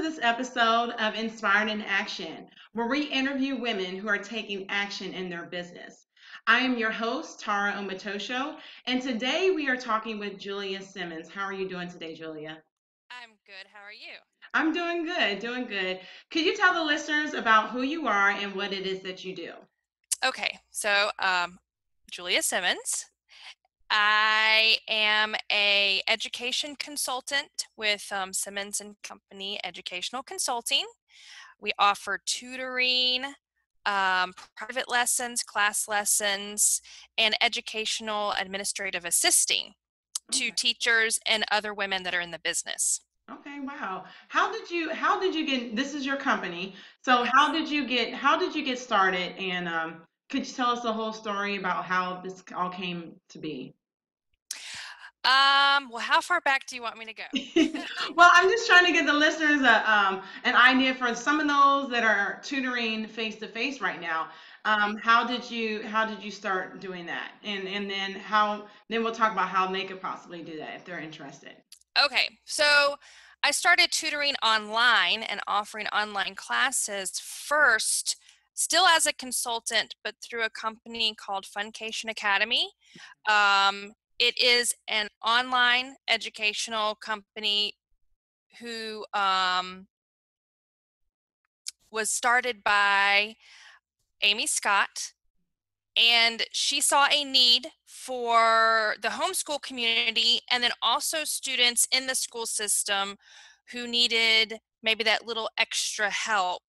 to this episode of Inspired in Action, where we interview women who are taking action in their business. I am your host, Tara Omatosho, and today we are talking with Julia Simmons. How are you doing today, Julia? I'm good. How are you? I'm doing good, doing good. Could you tell the listeners about who you are and what it is that you do? Okay, Julia Simmons. I am a education consultant with Simmons and Company Educational Consulting. We offer tutoring, private lessons, class lessons, and educational administrative assisting to Okay. teachers and other women that are in the business. Okay, wow. How did you get this is your company. So Yes. how did you get started and could you tell us the whole story about how this all came to be? Well, how far back do you want me to go? Well, I'm just trying to get the listeners an idea for some of those that are tutoring face to face right now. Okay. How did you start doing that? And then we'll talk about how they could possibly do that if they're interested. Okay, so I started tutoring online and offering online classes first, still as a consultant, but through a company called Funcation Academy. It is an online educational company who was started by Amy Scott, and she saw a need for the homeschool community and then also students in the school system who needed maybe that little extra help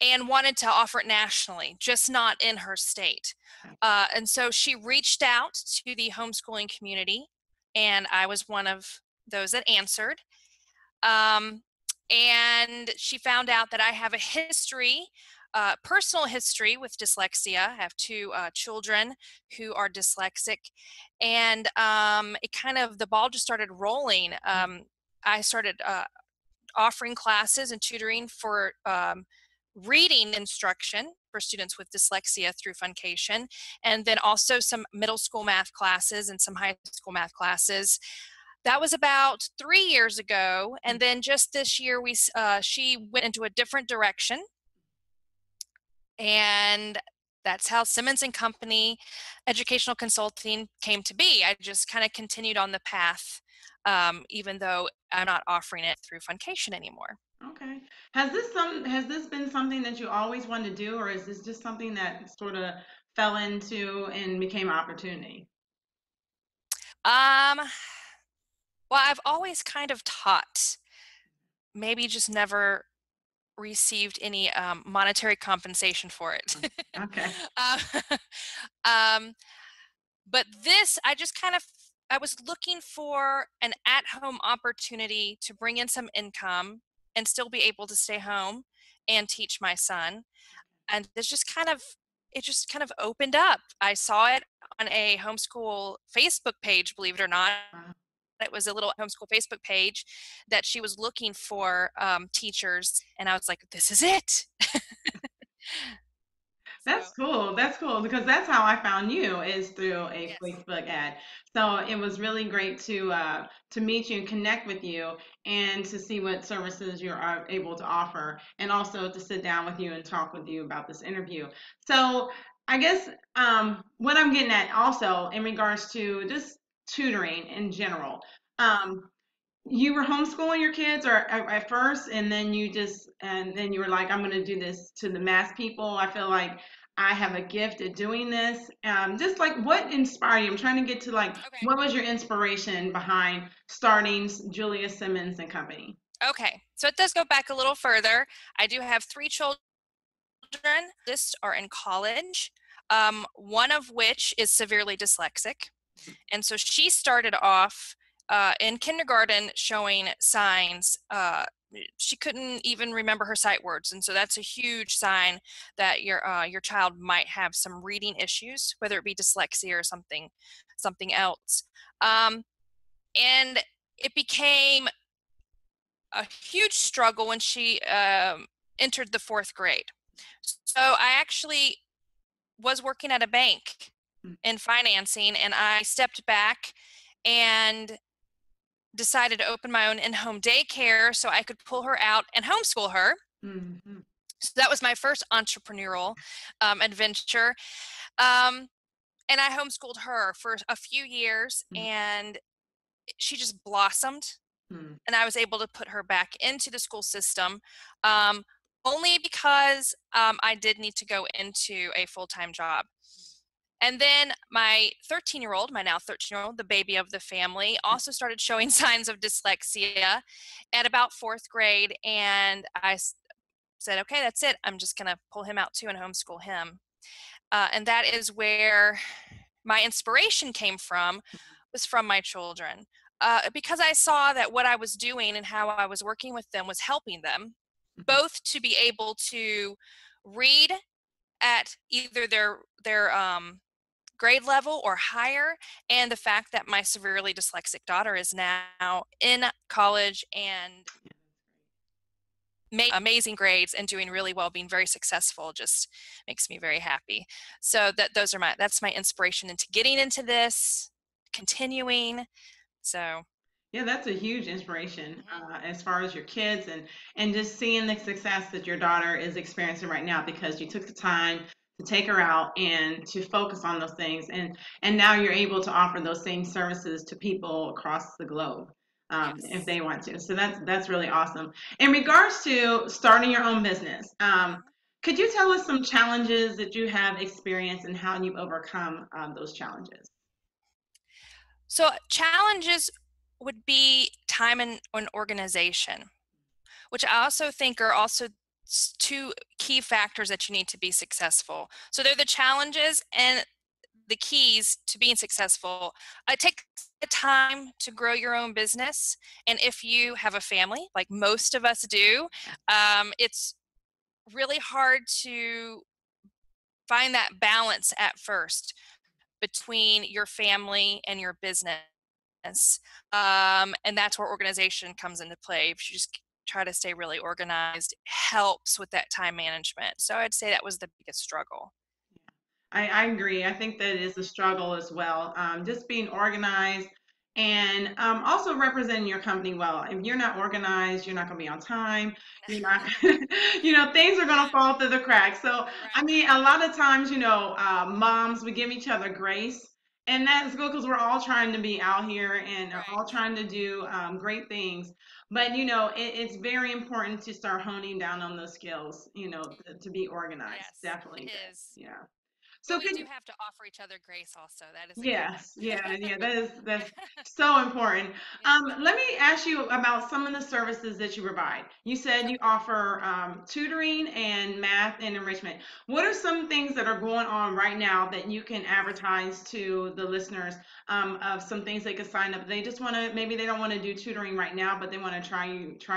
and wanted to offer it nationally, just not in her state. And so she reached out to the homeschooling community, and I was one of those that answered. Um, and she found out that I have a history, personal history with dyslexia. I have two children who are dyslexic, and the ball just started rolling. I started offering classes and tutoring for reading instruction for students with dyslexia through Funcation, and then also some middle school math classes and some high school math classes. That was about 3 years ago, and then just this year she went into a different direction, and that's how Simmons and Company Educational Consulting came to be. I just kind of continued on the path, even though I'm not offering it through Funcation anymore. Okay. Has this been something that you always wanted to do, or is this just something that sort of fell into and became an opportunity? Um, well, I've always kind of taught, maybe just never received any monetary compensation for it. Okay. uh, um, but this, I was looking for an at-home opportunity to bring in some income and still be able to stay home and teach my son. And it just kind of opened up. I saw it on a homeschool Facebook page, believe it or not. Wow. It was a little homeschool Facebook page that she was looking for teachers, and I was like, "This is it." That's So cool. That's cool because that's how I found you is through a yes, Facebook ad. So it was really great to meet you and connect with you and to see what services you are able to offer and also to sit down with you and talk with you about this interview. So I guess what I'm getting at also in regards to just tutoring in general. Um, you were homeschooling your kids or at first and then you were like, I'm going to do this to the mass people. I feel like I have a gift at doing this. Just like what inspired you? I'm trying to get to like okay, what was your inspiration behind starting Julia Simmons and Company? okay. So it does go back a little further. I do have three children. This are in college. One of which is severely dyslexic. And so she started off in kindergarten showing signs. She couldn't even remember her sight words, and so that's a huge sign that your child might have some reading issues, whether it be dyslexia or something else. Um, and it became a huge struggle when she entered the fourth grade. So I actually was working at a bank in financing, and I stepped back and decided to open my own in-home daycare so I could pull her out and homeschool her. Mm-hmm. So that was my first entrepreneurial adventure. Um, and I homeschooled her for a few years, and she just blossomed. Mm-hmm. And I was able to put her back into the school system, um, only because I did need to go into a full-time job. And then my 13-year-old, my now 13-year-old, the baby of the family, also started showing signs of dyslexia at about fourth grade. And I said, okay, that's it. I'm just going to pull him out too and homeschool him. And that is where my inspiration came from, was from my children. Because I saw that what I was doing and how I was working with them was helping them both to be able to read at either their grade level or higher, and the fact that my severely dyslexic daughter is now in college and made amazing grades and doing really well, being very successful, just makes me very happy. So that's my inspiration into getting into this, continuing. So Yeah, that's a huge inspiration mhm. as far as your kids and just seeing the success that your daughter is experiencing right now because you took the time to take her out and to focus on those things and now you're able to offer those same services to people across the globe if Yes. they want to. So that's really awesome. In regards to starting your own business, could you tell us some challenges that you have experienced and how you've overcome those challenges? So challenges would be time and organization, which I also think are also two key factors that you need to be successful. So they're the challenges and the keys to being successful. It takes time to grow your own business. And if you have a family, like most of us do, it's really hard to find that balance at first between your family and your business. And that's where organization comes into play. If you just try to stay really organized, helps with that time management. So I'd say that was the biggest struggle. I agree. I think that is a struggle as well. Just being organized and also representing your company well. If you're not organized, you're not going to be on time. You're not, things are going to Yeah, fall through the cracks. So, I right, mean, a lot of times, moms, we give each other grace. And that's good because we're all trying to be out here and are all right. trying to do great things. But, it's very important to start honing down on those skills, to be organized. Yes, it Definitely. is. Yeah. But So we could do you, have to offer each other grace also. That is a given. yes, yeah, that's so important. Yes. Let me ask you about some of the services that you provide. You said you Okay. offer tutoring and math and enrichment. What are some things that are going on right now that you can advertise to the listeners of some things they could sign up? They just want to, maybe they don't want to do tutoring right now, but they want to try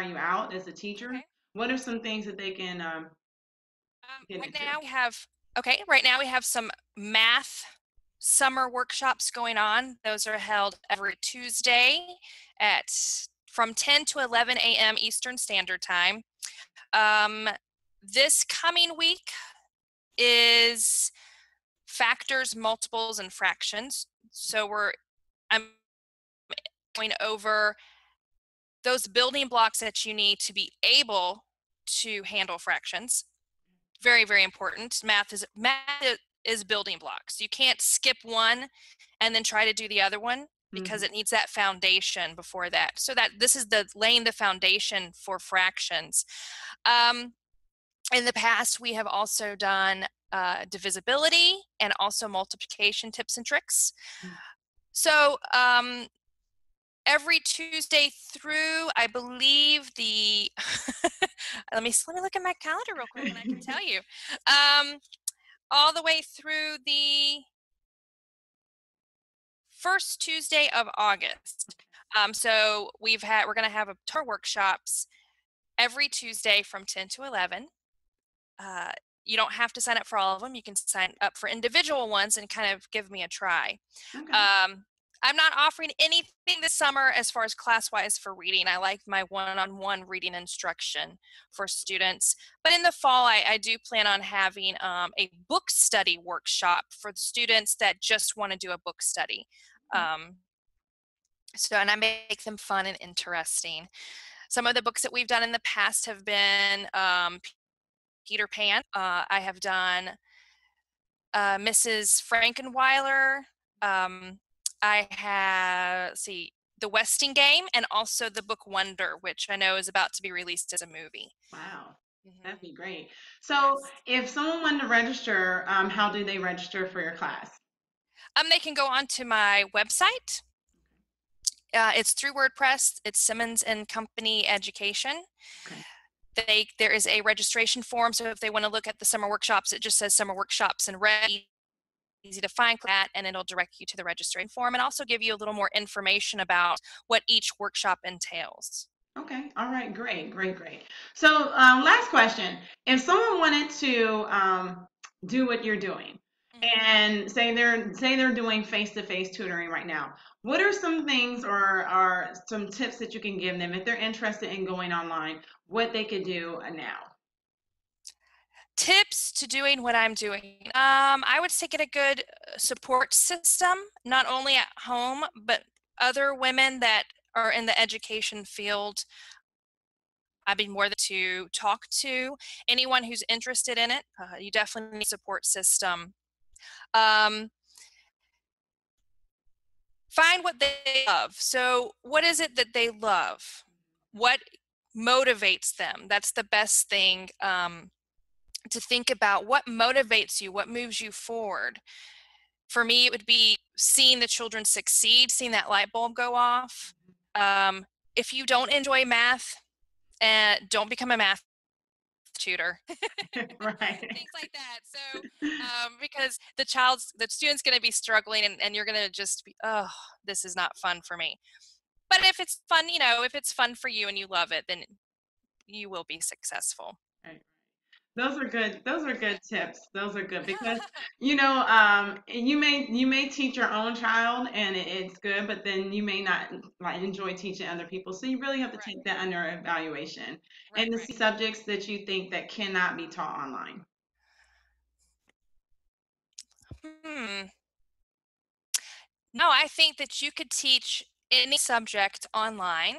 you out as a teacher. Okay. What are some things that they can get Right into? now we have, okay, right now we have some math summer workshops going on. Those are held every Tuesday at from 10 to 11 a.m. Eastern Standard Time. Um, this coming week is factors, multiples, and fractions. So I'm going over those building blocks that you need to be able to handle fractions. Very, very important. Math is building blocks. You can't skip one and then try to do the other one because Hmm. it needs that foundation before that. So that this is the laying the foundation for fractions. Um, in the past, we have also done divisibility and also multiplication tips and tricks. So every Tuesday through, I believe the let me look at my calendar real quick and I can tell you. All the way through the first Tuesday of August. So we're going to have a tour workshops every Tuesday from 10 to 11. Uh, you don't have to sign up for all of them. You can sign up for individual ones and kind of give me a try. Okay. Um, I'm not offering anything this summer as far as class-wise for reading. I like my one-on-one reading instruction for students. But in the fall, I do plan on having a book study workshop for the students that just want to do a book study. Okay. Um, So, and I make them fun and interesting. Some of the books that we've done in the past have been Peter Pan. I have done Mrs. Frankenweiler. I have, let's see, The Westing Game, and also the book Wonder, which I know is about to be released as a movie. Wow, that'd Hmm. be great. So, Yes. if someone wanted to register, how do they register for your class? They can go on to my website. It's through WordPress. It's Simmons and Company Education. Okay. There is a registration form, so if they want to look at the summer workshops, it just says summer workshops in red, easy to find that, and it'll direct you to the registration form and also give you a little more information about what each workshop entails. Okay. All right. Great. Great. Great. So, last question: if someone wanted to do what you're doing, Mhm. and say they're doing face-to-face tutoring right now, what are some things or some tips that you can give them if they're interested in going online? What they could do now? Tips to doing what I'm doing. I would say get a good support system, not only at home, but other women that are in the education field. I'd be more than to talk to anyone who's interested in it. You definitely need a support system. Um, Find what they love. So, what is it that they love? What motivates them? That's the best thing to think about. What motivates you? What moves you forward? For me, it would be seeing the children succeed, seeing that light bulb go off. Um, if you don't enjoy math, don't become a math tutor. Right. Things like that. So, because the student's going to be struggling, and you're going to just be, oh, this is not fun for me. But if it's fun, if it's fun for you and you love it, then you will be successful. Right. Those are good. Those are good tips. Those are good because you may teach your own child and it's good, but then you may not like enjoy teaching other people. So you really have to Right, take that under evaluation right, and to right. see subjects that you think that cannot be taught online. Hmm. No, I think that you could teach any subject online,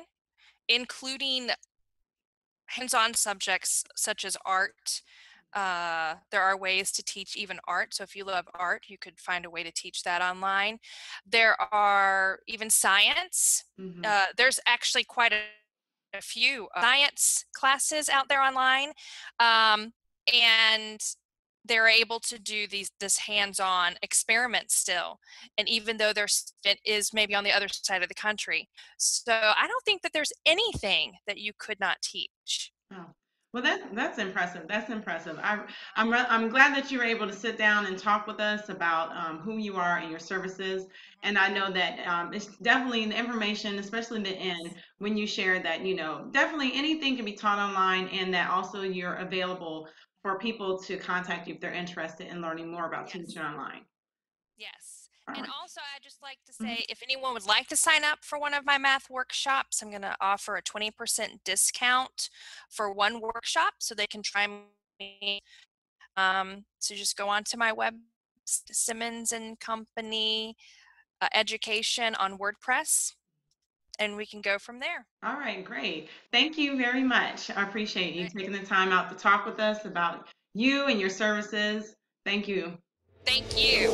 including hands-on subjects such as art. There are ways to teach even art. So if you love art, you could find a way to teach that online. There are even science. Hmm. There's actually quite a few science classes out there online, and they're able to do this hands-on experiment still, and even though their student is maybe on the other side of the country. So I don't think that there's anything that you could not teach. Oh, well, that's impressive. That's impressive. I'm glad that you were able to sit down and talk with us about who you are and your services. And I know that it's definitely the information, especially the end, Yes. when you shared that, definitely anything can be taught online, and that also you're available for people to contact you if they're interested in learning more about teaching Yes. online. Yes. All And right. also, I just like to Mhm. say if anyone would like to sign up for one of my math workshops, I'm going to offer a 20% discount for one workshop so they can try me. So just go on to my web, Simmons and Company Education on WordPress, and we can go from there. All right, great. Thank you very much. I appreciate All you right. taking the time out to talk with us about you and your services. Thank you. Thank you.